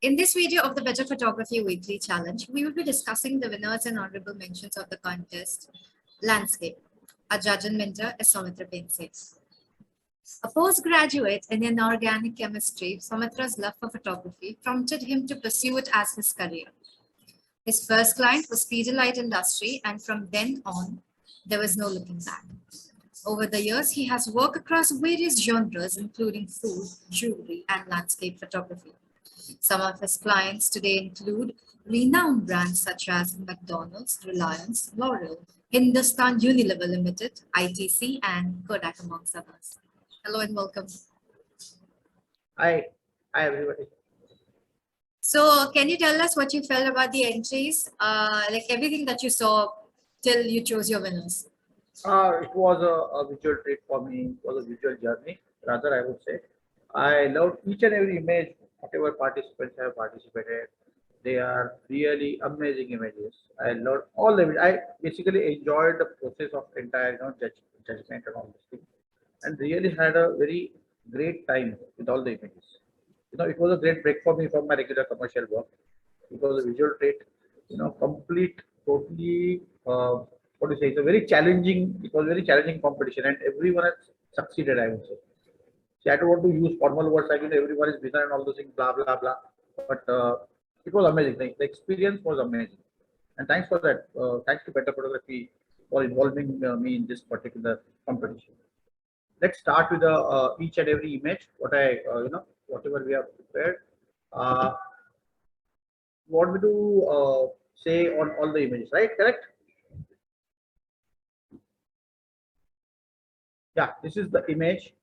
In this video of the Better Photography Weekly Challenge, we will be discussing the winners and honorable mentions of the contest, Landscape. Our judge and mentor is Soumitra Pendse. A postgraduate in inorganic chemistry, Soumitra's love for photography prompted him to pursue it as his career. His first client was Pidilite Industry, and from then on, there was no looking back. Over the years, he has worked across various genres, including food, jewelry, and landscape photography. Some of his clients today include renowned brands such as McDonald's, Reliance, L'Oreal, Hindustan Unilever Limited, ITC, and Kodak, amongst others. Hello and welcome. Hi everybody. So, can you tell us what you felt about the entries, like everything that you saw till you chose your winners? It was a visual treat for me. It was a visual journey, rather I would say. I loved each and every image, whatever participants have participated. They are really amazing images. I loved all the. I basically enjoyed the process of entire, judgment and all this thing, and really had a very great time with all the images. It was a great break for me from my regular commercial work. It was a visual treat, complete, totally, what do you say, it's a very challenging, it was very challenging competition and everyone has succeeded, I would say. See, I don't want to use formal words like, everyone is winner and all those things, blah, blah, blah. But it was amazing. The experience was amazing. And thanks for that. Thanks to Better Photography for involving me in this particular competition. Let's start with each and every image. Whatever we have prepared. Want me to say on all the images, right? Correct? Yeah, this is the image.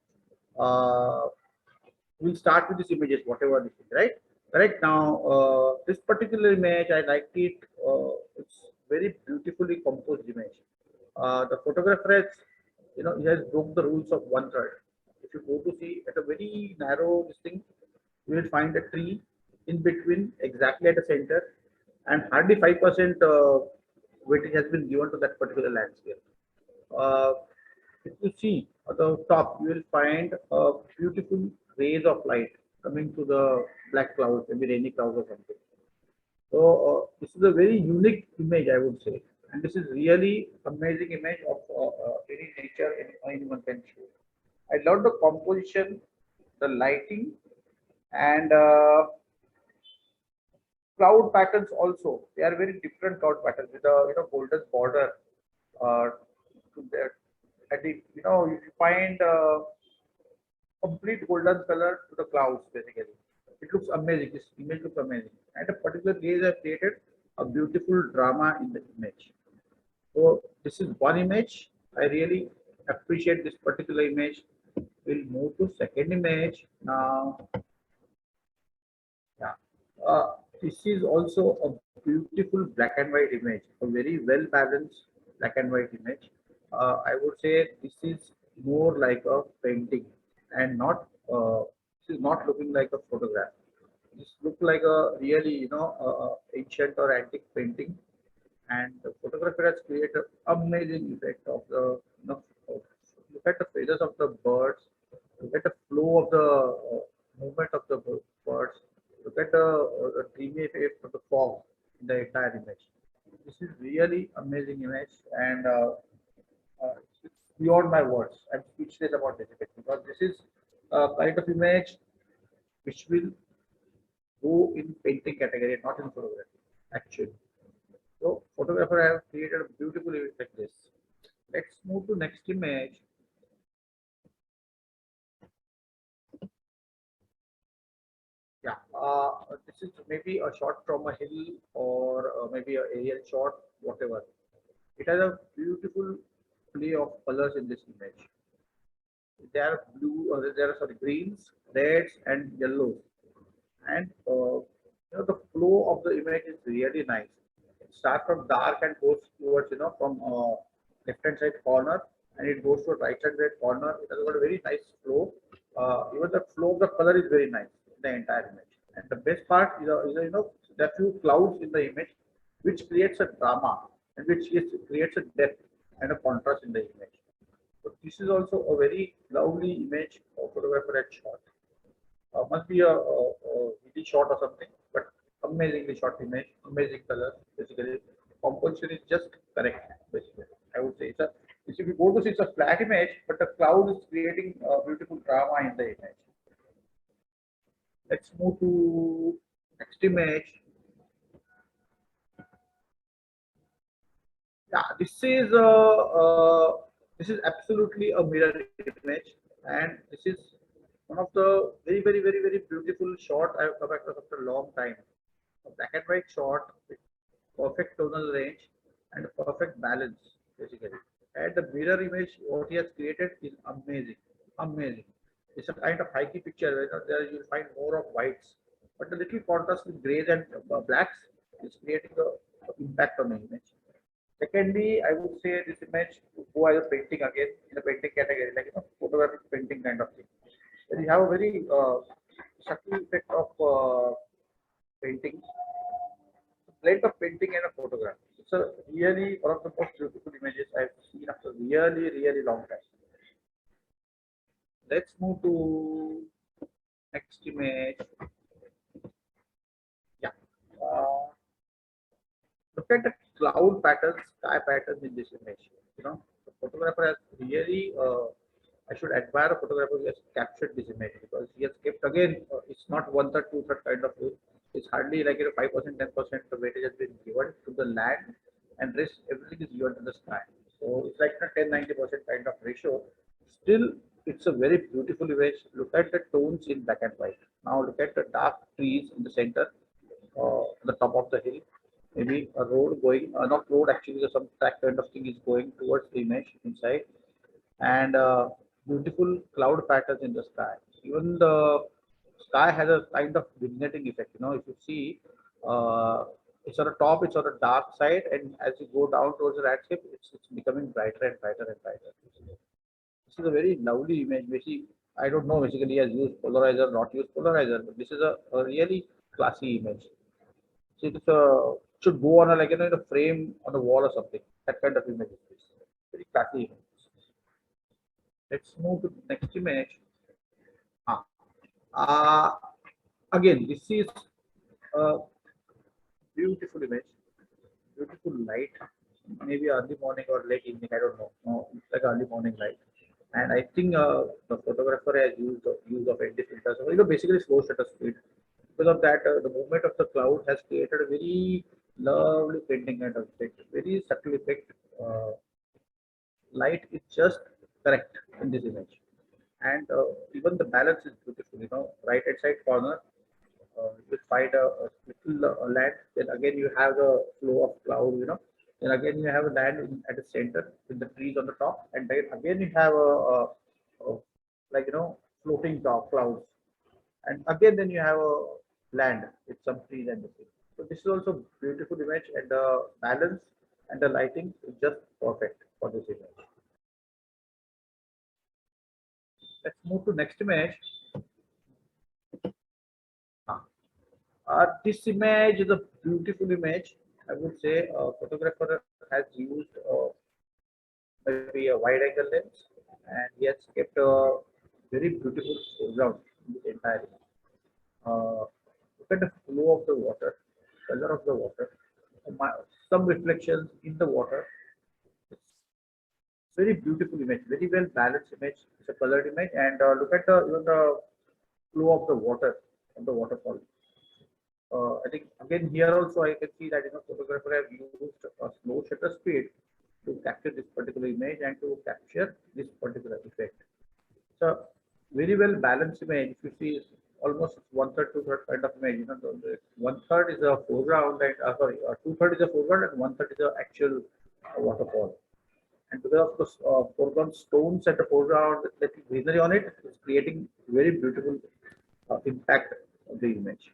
We'll start with these images, whatever this is, right? Correct. Now, this particular image, I liked it. It's very beautifully composed image. The photographer has, he has broke the rules of 1/3. If you go to see at a very narrow this thing, you will find a tree in between, exactly at the center, and hardly 5% weightage has been given to that particular landscape. If you see at the top, you will find a beautiful rays of light coming to the black clouds, maybe rainy clouds or something. So this is a very unique image, I would say, and this is really amazing image of any nature anyone can show. I love the composition, the lighting, and cloud patterns also. They are very different cloud patterns with a golden border to there. And you find complete golden color to the clouds basically. It looks amazing. This image looks amazing. And a particular gaze have created a beautiful drama in the image. So this is one image. I really appreciate this particular image. We'll move to second image now. Yeah. This is also a beautiful black and white image, a very well balanced black and white image. I would say this is more like a painting and not this is not looking like a photograph. This looks like a really ancient or antique painting, and the photographer has created amazing effect of the look at the feathers of the birds, look at the flow of the movement of the birds, look at the dreamy effect of the fog in the entire image. This is really amazing image, and it's beyond my words. I'm speechless about this image because this is a kind of image which will go in painting category, not in photography, actually. So, photographer have created a beautiful image like this. Let's move to next image. Yeah, this is maybe a shot from a hill or maybe an aerial shot, whatever. It has a beautiful play of colors in this image. There are blue, there are sorry, greens, reds, and yellows, and the flow of the image is really nice. It starts from dark and goes towards from left hand side corner, and it goes to right hand side corner. It has got a very nice flow. Even the flow of the color is very nice in the entire image. And the best part is there are few clouds in the image, which creates a drama and creates a depth and a contrast in the image. So this is also a very lovely image of photographer had shot. Must be a video shot or something, but amazingly shot image, amazing color. Basically, composition is just correct. Basically, I would say it's a. If you go to see, it's a flat image, but the cloud is creating a beautiful drama in the image. Let's move to next image. Yeah, this is absolutely a mirror image, and this is one of the very beautiful shot I've come across after a long time. A black and white shot with perfect tonal range and perfect balance, basically. And the mirror image what he has created is amazing, amazing. It's a kind of high key picture where there you'll find more of whites, but the little contrast with grays and blacks is creating a impact on the image. Secondly, I would say this image to go as a painting again in the painting category, like photographic painting kind of thing. Then you have a very subtle effect of painting, blend of painting and a photograph. It's a really one of the most beautiful images I've seen after really long time. Let's move to next image. Yeah. Uh, Look at the cloud patterns, sky patterns in this image. The photographer has really, I should admire a photographer who has captured this image because he has kept again, it's not one third, two third kind of view. It's hardly like 5%, 10% the weightage has been given to the land and rest everything is given to the sky. So it's like a 10-90% kind of ratio. Still, it's a very beautiful image. Look at the tones in black and white. Now look at the dark trees in the center, the top of the hill, maybe a road going, not road actually, some track kind of thing is going towards the image inside, and beautiful cloud patterns in the sky. Even the sky has a kind of vignetting effect. If you see, it's on the top, it's on the dark side, and as you go down towards the landscape, it's becoming brighter and brighter and brighter. This is a very lovely image. Basically, I don't know basically he has used polarizer, not used polarizer, but this is a really classy image. So should go on a like in a frame on the wall or something. That kind of image is this. Very classy image. Let's move to the next image. Ah, uh, Again, this is a beautiful image, beautiful light. Maybe early morning or late evening. I don't know. No, it's like early morning light. And I think the photographer has used the use of ND filters. So, basically slow shutter speed. Because of that, the movement of the cloud has created a very lovely painting kind of effect, very subtle effect. Light is just correct in this image, and even the balance is beautiful. Right hand side corner, you find a little land. Then again you have the flow of cloud. Then again you have a land at the center with the trees on the top, and then again you have a like floating top clouds, and again then you have a land with some trees and the sea. So this is also beautiful image, and the balance and the lighting is just perfect for this image. Let's move to next image. Ah, this image is a beautiful image. I would say a photographer has used maybe a wide angle lens, and he has kept a very beautiful foreground in the entire image. Look at the flow of the water, color of the water, some reflections in the water. It's very beautiful image, very well balanced image. It's a colored image, and look at the even the flow of the water of the waterfall. I think again here also I can see that photographer have used a slow shutter speed to capture this particular image and to capture this particular effect. So very well balanced image. If you see, it's almost one third, two third kind of image. One third is a foreground, and two third is a foreground, and one third is the actual waterfall. And because of the foreground stones at the foreground, the greenery on it is creating very beautiful impact of the image.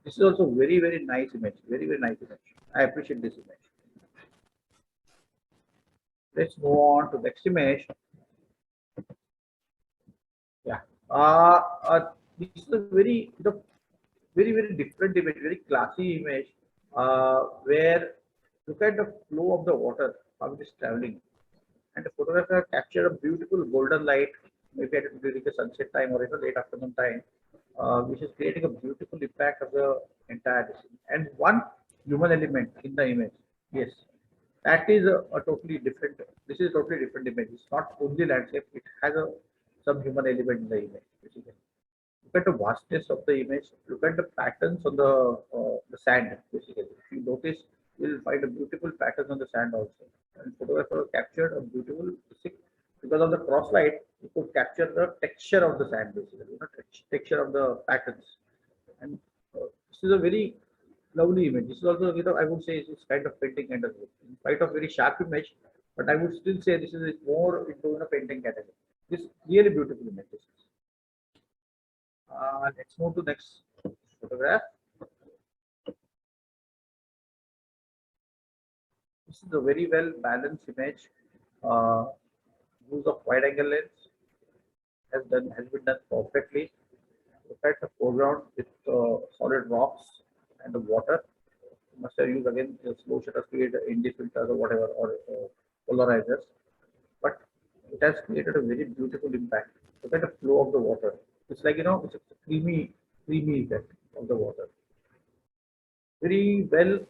This is also very nice image. Very nice image. I appreciate this image. Let's move on to next image. Yeah. This is a very different image, very classy image. Where look at the flow of the water, how it is traveling, and the photographer captured a beautiful golden light, maybe during the sunset time or late afternoon time, which is creating a beautiful impact of the entire scene. And one human element in the image. Yes, that is a totally different. This is a totally different image. It's not only landscape. It has a some human element in the image. Basically. Look at the vastness of the image. Look at the patterns on the sand. Basically, if you notice, you'll find a beautiful patterns on the sand also. And photographer captured a beautiful because of the cross light. You could capture the texture of the sand, basically, texture of the patterns. And this is a very lovely image. This is also, I would say, it's kind of painting kind of thing. In spite of very sharp image, but I would still say this is more into painting category. This really beautiful image. This is. Let's move to next photograph. This is a very well balanced image. Uh, Use of wide angle lens has been done perfectly. Look at the foreground with solid rocks and the water. You must have used again the slow shutter speed, indie filters or whatever, or polarizers. But it has created a very beautiful impact. Look at the flow of the water. It's like it's a creamy effect of the water. Very well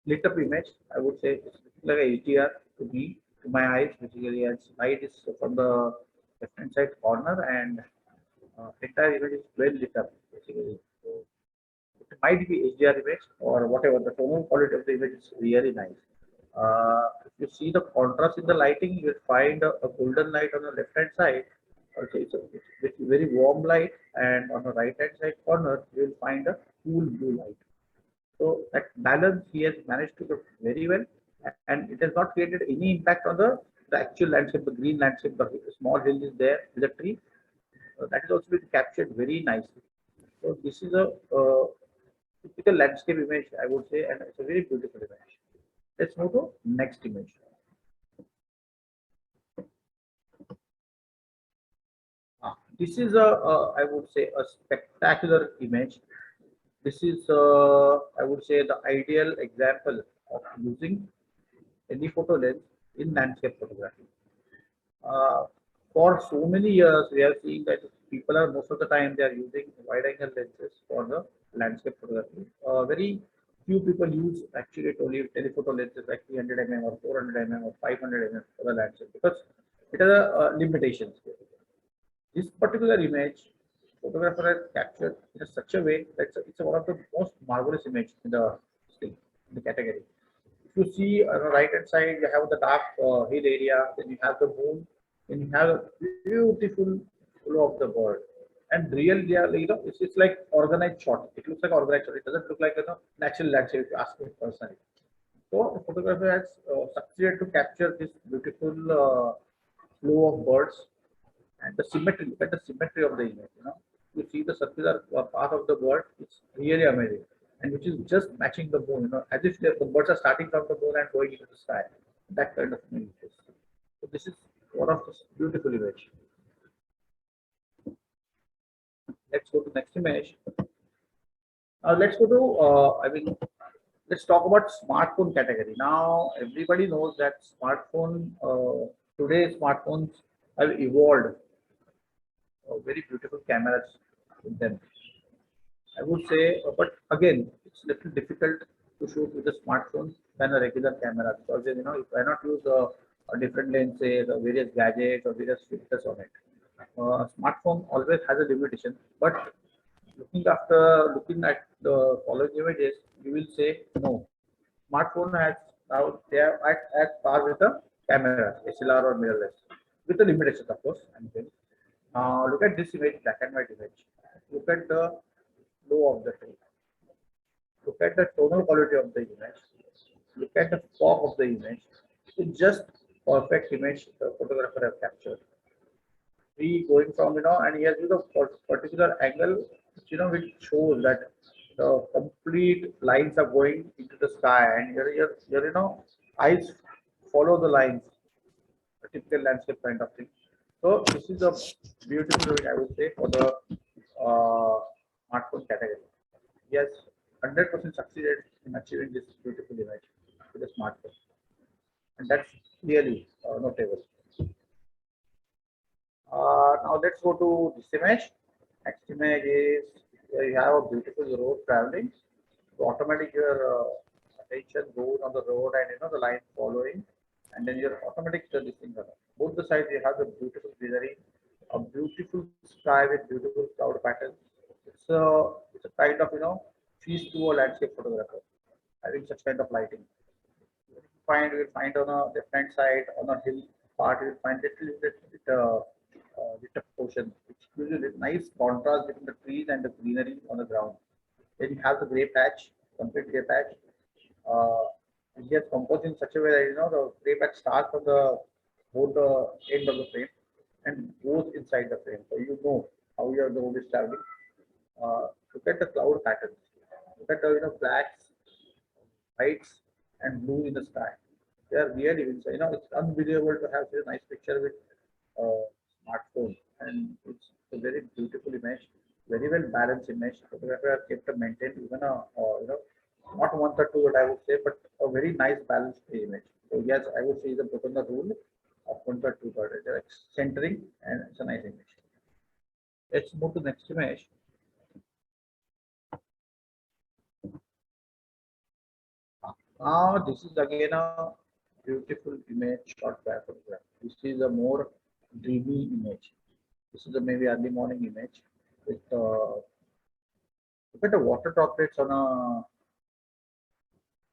lit up image. I would say it's like a ATR to me, to my eyes, basically, as light is from the left hand side corner and entire image is well lit up, basically. So it might be HDR image or whatever. The tonal quality of the image is really nice. If you see the contrast in the lighting, you will find a golden light on the left hand side. Also, it's very warm light, and on the right hand side corner, you will find a cool blue light. So that balance he has managed to do very well, and it has not created any impact on the actual landscape, the green landscape. The small hill is there with a tree. That is also been captured very nicely. So this is a typical landscape image, I would say, and it's a very beautiful image. Let's move to next image. This is I would say, a spectacular image. This is, I would say, the ideal example of using any photo lens in landscape photography. Uh, for so many years, we are seeing that people are most of the time they are using wide angle lenses for the landscape photography. Very few people use actually only telephoto lenses like 300 mm or 400 mm or 500 mm for the landscape because it has a limitations. This particular image, photographer has captured in such a way that it's one of the most marvelous image in the thing, in the category. If you see on the right hand side, you have the dark hill area, then you have the moon, then you have a beautiful flow of the bird. And real, they are, it's like organized shot. It looks like organized shot. It doesn't look like natural landscape. If you ask me personally, so the photographer has succeeded to capture this beautiful flow of birds and the symmetry. Look at the symmetry of the image. You see the circular path of the bird. It's really amazing, and which is just matching the moon. As if the birds are starting from the moon and going into the sky. That kind of image. So this is one of the beautiful image. Let's go to next image. Let's go to. Let's talk about smartphone category. Now everybody knows that smartphone. Today smartphones have evolved very beautiful cameras with them. I would say, but again, it's a little difficult to shoot with a smartphone than a regular camera because you cannot use a different lenses or various gadgets or various filters on it. Smartphone always has a limitation, but looking at the following images, you will say no. Smartphone has now they are at par with the camera, SLR or mirrorless, with the limitations, of course. I'm saying. Look at this image, black and white image. Look at the flow of the tree. Look at the tonal quality of the image. Look at the fog of the image. It's just perfect image the photographer has captured. We going from and he has used a particular angle, which shows that the complete lines are going into the sky, and eyes follow the lines, a typical landscape kind of thing. So this is a beautiful, I would say, for the smartphone category. Yes, 100% succeeded in achieving this beautiful image with a smartphone, and that's really notable. Now let's go to this image. Next image is you have a beautiful road traveling. So automatic your attention goes on the road and the line following, and then your automatic this thing. Both the sides you have the beautiful greenery, a beautiful sky with beautiful cloud patterns. It's a kind of feast to a landscape photographer having such kind of lighting. You will find on a left hand side on a hill part you will find little portion which gives you a nice contrast between the trees and the greenery on the ground. Then you have the gray patch, complete gray patch. Uh, it gets composed in such a way that the gray patch starts from the both the end of the frame and goes inside the frame. So you know how your the road is traveling. Look at the cloud patterns. Look at the blacks, whites, and blue in the sky. They are really, it's unbelievable to have such a nice picture with smartphone, and it's a very beautiful image, very well balanced image. Photographer have kept a maintained even not one or two, what I would say, but a very nice balanced image. So yes, I would say the put on the rule of one or two, but it's like centering and it's a nice image. Let's move to the next image. Now this is again a beautiful image shot by a photograph. This is a more dreamy image. This is a maybe early morning image with look at the water droplets on a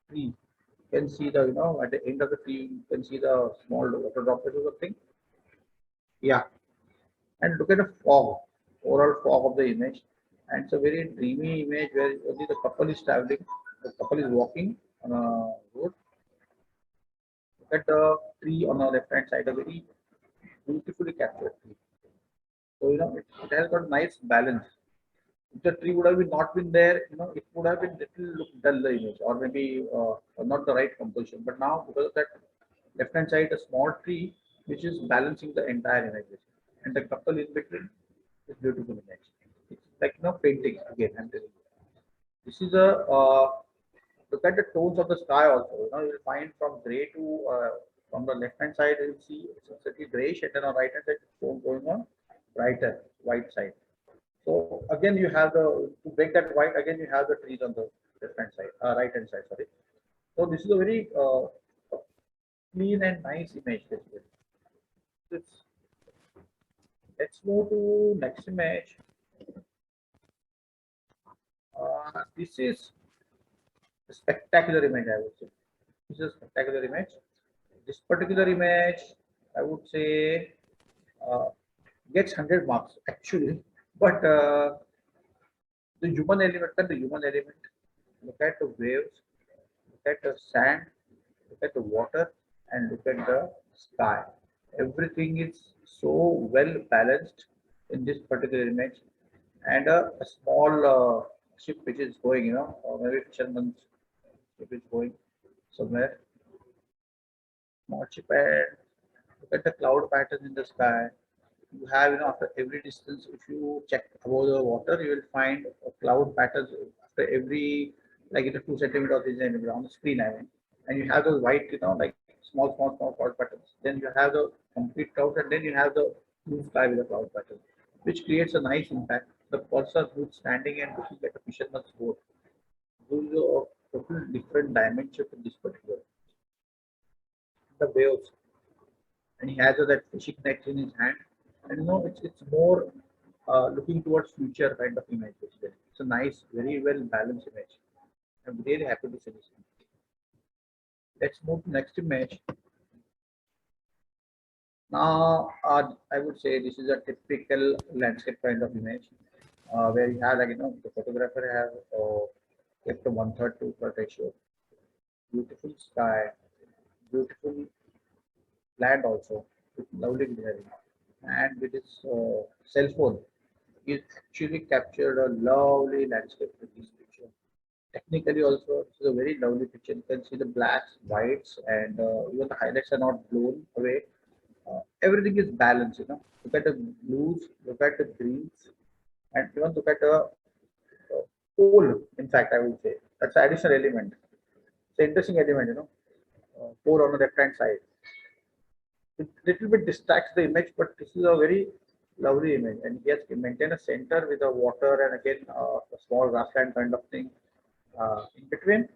tree. You can see the at the end of the tree you can see the small water droplets or something. Yeah, and look at the fog, overall fog of the image, and it's a very dreamy image where only the couple is traveling, the couple is walking on a road. Look at the tree on the left hand side, a very beautifully captured tree. So it has got nice balance. If the tree would have been not been there, it would have been little look dull the image, or maybe not the right composition. But now because of that left hand side, a small tree which is balancing the entire image, and the couple in between is beautiful image. It's like painting again. I'm telling you. This is a look at the tones of the sky also. You'll find from gray to from the left hand side you'll see it's slightly grayish, and then on right hand side it's going on brighter white side. So again you have to break that white again you have the trees on the left hand side, right hand side. Sorry. So this is a very clean and nice image. Basically. Let's let's move to next image. This is a spectacular image, I would say. This is a spectacular image. This particular image, I would say, uh, gets 100 marks actually, but the human element and the human element. Look at the waves, look at the sand, look at the water, and look at the sky. Everything is so well balanced in this particular image, and a small ship which is going, or maybe fisherman's ship is going somewhere. Small ship, and look at the cloud pattern in the sky. You have, after every distance, if you check above the water, you will find a cloud patterns after every, like 2 centimeters in the ground screen, I mean. And you have those white, like small cloud patterns. Then you have the complete cloud, and then you have the blue sky with the cloud pattern, which creates a nice impact. The person who's standing and looking at a fisherman's boat gives you a total different dimension to this particular. The waves, and he has that fishing net in his hand, and it's more looking towards future kind of image. Basically. It's a nice, very well balanced image. I'm really happy to see this. Let's move to next image. Now, I would say this is a typical landscape kind of image, where you have, like, the photographer have kept a 1/3 to 1/3 ratio. Beautiful sky, beautiful land also, with lovely greenery. And with his cell phone, he actually captured a lovely landscape with this picture. Technically also, it's a very lovely picture. You can see the blacks, whites, and even the highlights are not blown away. Everything is balanced. Look at the blues, look at the greens, and even look at the pole. In fact, I would say that's an additional element. It's an interesting element. Pole on the left hand side. It little bit distracts the image, but this is a very lovely image, and he has maintained a center with a water and again a small grassland kind of thing in between,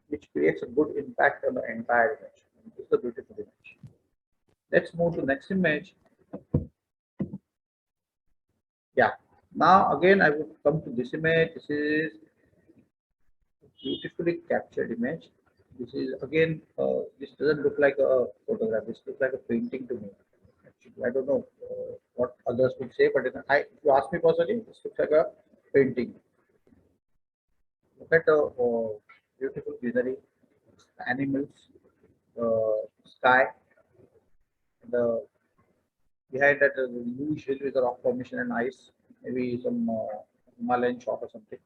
which creates a good impact on the entire image. This is a beautiful image. Let's move to the next image. Yeah. Now again, I would come to this image. This is a beautifully captured image. This is again. This doesn't look like a photograph. This looks like a painting to me. Actually, I don't know what others would say, but if you ask me personally, this looks like a painting. Look at the beautiful greenery, animals, sky, the behind that huge hill with a rock formation and ice, maybe some Himalayan shot or something.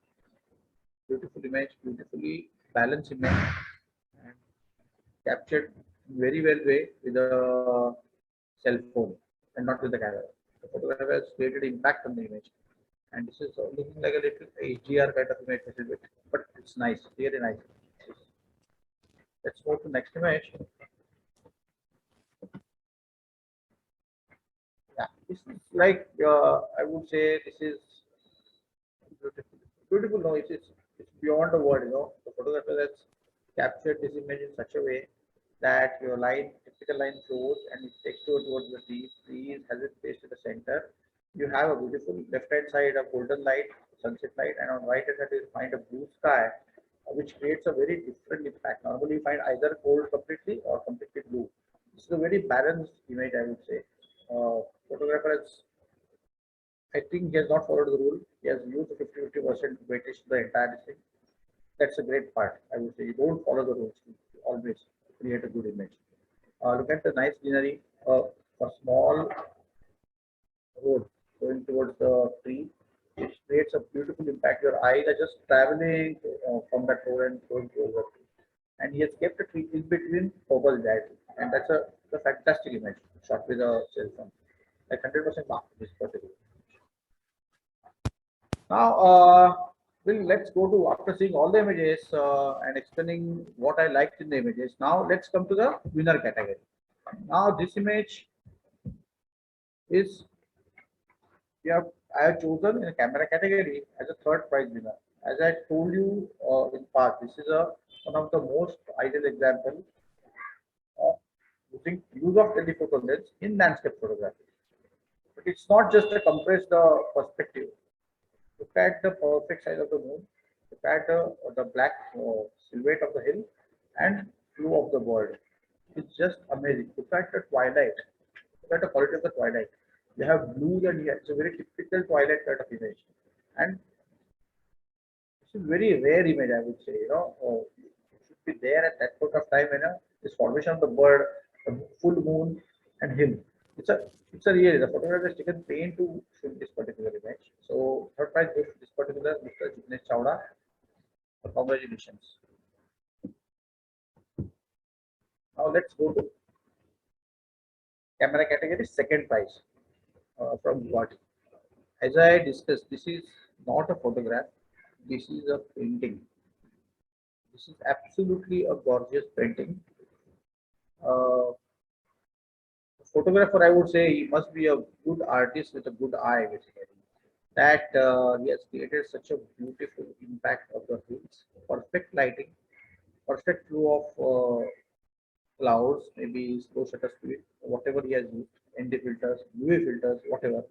Beautiful image, beautifully balanced image, and captured very well way with a cell phone and not with the camera. The photographer has created impact on the image, and this is looking like a little HDR kind of image, a little bit, but it's nice, really nice. Let's move to next image. Yeah, this is like I would say this is beautiful. Beautiful, no, it's beyond the word. The photographer has captured this image in such a way that your line, typical line flows and it takes you towards the trees. Trees has it placed to the center. You have a beautiful left hand side of golden light, sunset light, and on right hand side you find a blue sky, which creates a very different impact. Normally you find either gold completely or completely blue. This is a very balanced image, I would say. Photographer has, I think he has not followed the rule. He has used 50-50% weightage to the entire thing. That's a great part. I would say you don't follow the rules. You always create a good image. Look at the nice greenery. A small road going towards the tree, which creates a beautiful impact. Your eyes are just traveling from that road and going towards the tree. And he has kept a tree in between purple that, and that's a fantastic image shot with a cell phone. Like 100% mark this particular. Now, let's go to after seeing all the images and explaining what I liked in the images. Now, let's come to the winner category. Now, this image is I have chosen in a camera category as a third prize winner. As I told you in past, this is one of the most ideal example of using use of telephoto lens in landscape photography. But it's not just a compressed perspective. Look at the perfect size of the moon. Look at the black silhouette of the hill and blue of the bird. It's just amazing. Look at the twilight. Look at the quality of the twilight. You have blue and yet it's a very typical twilight kind of image. And it's a very rare image, I would say. It should be there at that point of time. This formation of the bird, the full moon, and him. It's a really the photographer has taken pain to shoot this particular image. So third prize goes to this particular Mr. Jignesh Chavda. Congratulations. Now let's go to camera category second prize from Guwahati. As I discussed, this is not a photograph. This is a painting. This is absolutely a gorgeous painting. Uh, Photographer, I would say he must be a good artist with a good eye, basically. That he has created such a beautiful impact of the hills, perfect lighting, perfect flow of clouds, maybe slow shutter speed, whatever he has used, ND filters, UV filters, whatever.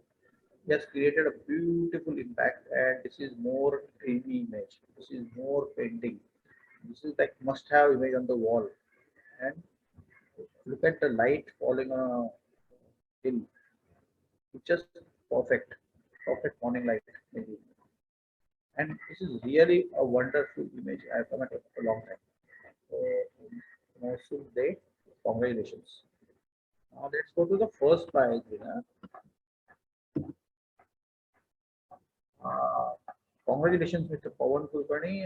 He has created a beautiful impact, and this is more dreamy image. This is more painting. This is like must-have image on the wall, and look at the light falling on a hill. It's just perfect, perfect morning light, maybe. And this is really a wonderful image. I've come at a long time. So, National Day, congratulations. Now let's go to the first prize winner. Uh, Congratulations, Mr. Pavan Kulkarni.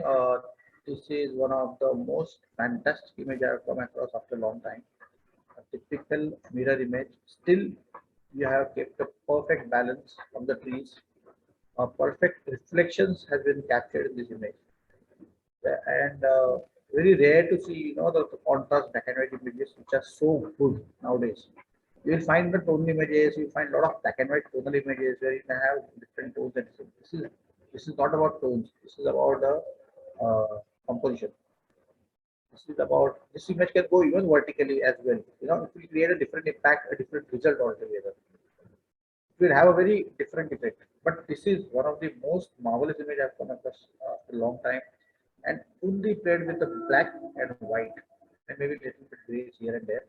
This is one of the most fantastic image I've come across after a long time. A typical mirror image. Still, you have kept a perfect balance of the trees. Perfect reflections has been captured in this image, and very rare to see, the contrast black and white images which are so good nowadays. You will find the tonal images. You find a lot of black and white tonal images where you can have different tones. And this is not about tones. This is about the composition. This is about this image can go even vertically as well. It will create a different impact, a different result altogether. It will have a very different effect. But this is one of the most marvelous image I've come across after a long time, and only played with the black and white, and maybe little bit grays here and there.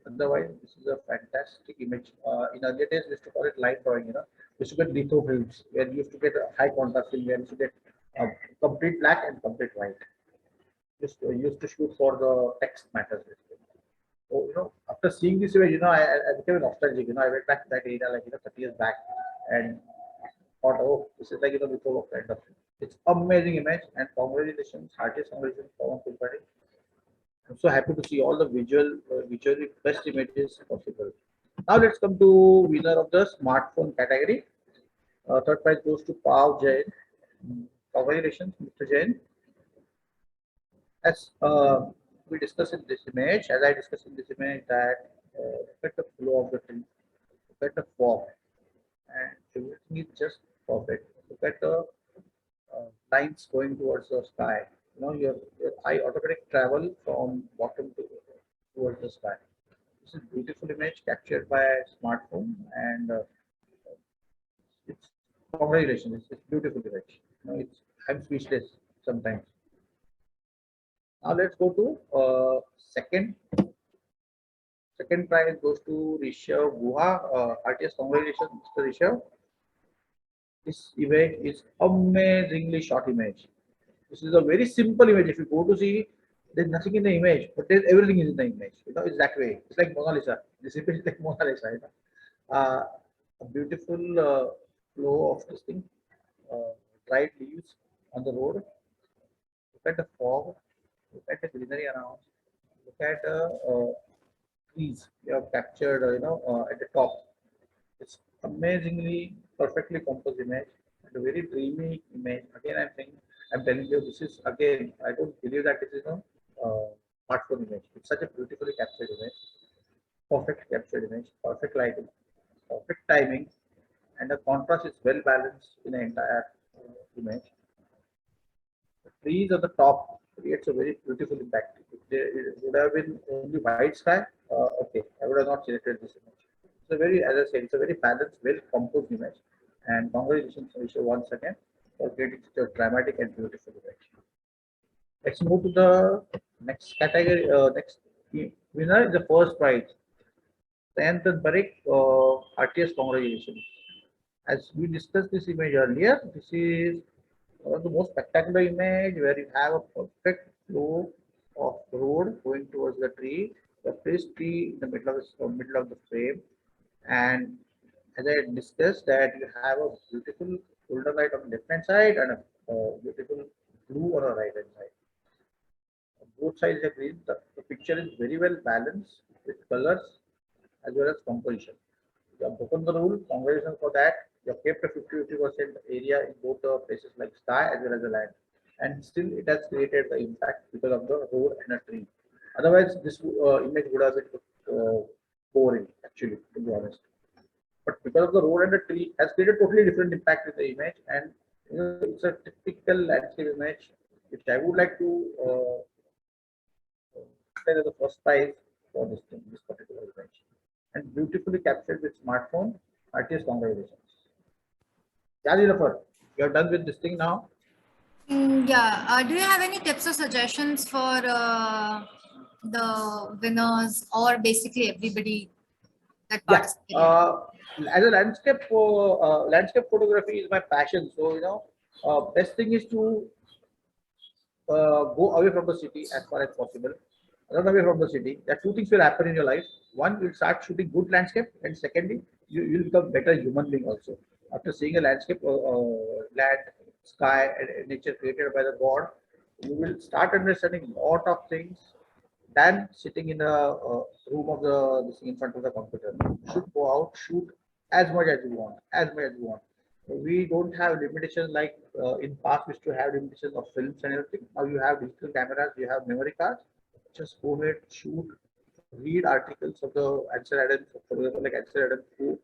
Otherwise, this is a fantastic image. In earlier days, we used to call it line drawing. We used to get litho films where you used to get a high contrast film, where you used to get complete black and complete white. Used to shoot for the text matters. So, after seeing this image, I became nostalgic. I went back to that area like 30 years back, and thought, oh, this is like before kind of thing. It's amazing image, and congratulations, heartiest congratulations, Pavan Kulkarni. I'm so happy to see all the visually best images possible. Now let's come to winner of the smartphone category. Third prize goes to Pav Jain. Congratulations, Mr. Jain. As we discussed in this image, as I discussed in this image, that look at the flow of the tree, look at the fog, and everything is just perfect. Look at the lines going towards the sky. Your eye automatic travel from bottom to towards the sky. This is beautiful image captured by a smartphone, and it's congratulations. It's beautiful image. It's I'm speechless sometimes. Now let's go to second. Second prize goes to Rishabh Guha. Heartiest congratulations, Mr. Rishabh. This image is amazingly short image. This is a very simple image. If you go to see, there's nothing in the image, but there's everything is in the image. It's that way. It's like Mona Lisa. This image is like Mona Lisa. A beautiful flow of this thing. Dried leaves on the road. Look at the fog. Look at the greenery around. Look at the trees you have captured. At the top. It's amazingly perfectly composed image and a very dreamy image. Again, I'm telling you, this is again. I don't believe that this is a smartphone image. It's such a beautifully captured image, perfect captured image, perfect lighting, perfect timing, and the contrast is well balanced in the entire image. The trees on the top creates a very beautiful impact. If it would have been only white sky, okay, I would have not selected this image. It's a very, as I said, it's a very balanced, well composed image. And congratulations, Anisha, once again for creating such a dramatic and beautiful image. Let's move to the next category. Next winner is the first prize. Tenth and Barik, artist congratulations. As we discussed this image earlier, this is one of the most spectacular image where you have a perfect flow of road going towards the tree, the first tree in the middle of the frame, and as I discussed that you have a beautiful golden light on the left hand side and a beautiful blue on the right hand side. Both sides are green. The picture is very well balanced with colors as well as composition. You have broken the rule. Congratulations for that. You have kept a 50% area in both the places like sky as well as the land, and still it has created the impact because of the road and a tree. Otherwise, this image would have been boring, actually, to be honest. But because of the road and the tree, has created totally different impact in the image, and it's a typical landscape image, which I would like to say as the first prize for this particular image, and beautifully captured with smartphone. Artist, congratulations. Yeah, Nilofer, you're done with this thing now. Yeah. Do you have any tips or suggestions for the winners or basically everybody that Yeah. participated? As a landscape photography is my passion. So best thing is to go away from the city as far as possible. Run away from the city. There are two things will happen in your life. One, you'll start shooting good landscape, and secondly, you'll become better human being also. After seeing a landscape, land, sky, and nature created by the God, you will start understanding lot of things than sitting in a room of the this thing in front of the computer. You should go out, shoot as much as you want, as much as you want. We don't have limitations like in past we used to have limitations of films and everything. Now you have digital cameras, you have memory cards. Just go ahead, shoot read articles of the answer Adams, for example, like answer Adams, who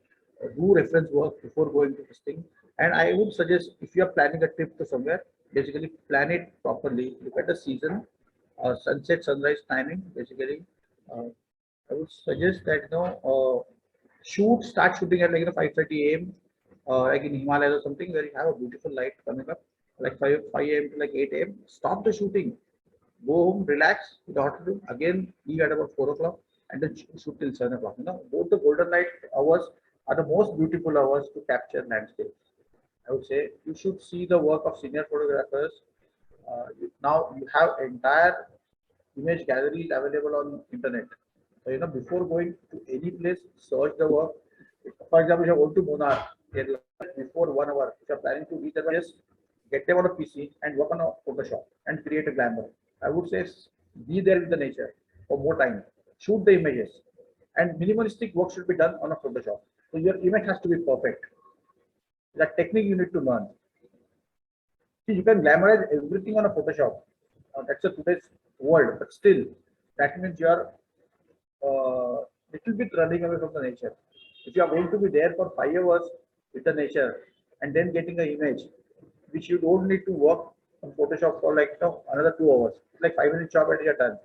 do reference work before going to this thing. And I would suggest if you are planning a trip to somewhere, basically plan it properly. Look at the season, sunset, sunrise timing. Basically, uh, I would suggest that start shooting at like 5:30 a.m. Like in Himalayas or something where you have a beautiful light coming up, like 5 a.m. to like 8 a.m. Stop the shooting, go home, relax in the hotel room, again leave at about 4 o'clock, and then shoot till 7 o'clock. Both the golden light hours are the most beautiful hours to capture landscapes. I would say you should see the work of senior photographers. Now you have entire image galleries available on internet. So, before going to any place, search the work. For example, if you go to Munar, Kerala, before 1 hour, if you're planning to reach there, just get them on a PC and work on a Photoshop and create a glamour. I would say be there with the nature for more time. Shoot the images. And minimalistic work should be done on a Photoshop. So your image has to be perfect. That technique you need to learn. See, you can glamorize everything on a Photoshop. That's a today's world, but still, that means you are little bit running away from the nature. If you are going to be there for 5 hours with the nature and then getting an image, which you don't need to work on Photoshop for like another 2 hours, it's like 5 minute job and you're done.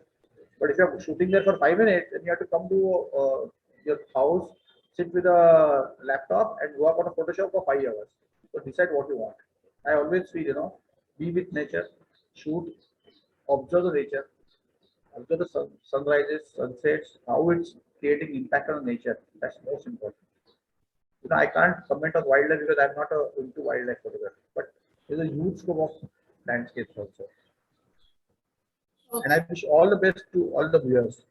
But if you're shooting there for 5 minutes, then you have to come to your house, sit with a laptop and work on a Photoshop for 5 hours. So decide what you want. I always feel, be with nature, shoot, observe the nature, observe the sunrises, sunsets, how it's creating impact on nature. That's most important. I can't comment on wildlife because I'm not into wildlife photography, but there's a huge scope of landscapes also. And Okay. I wish all the best to all the viewers.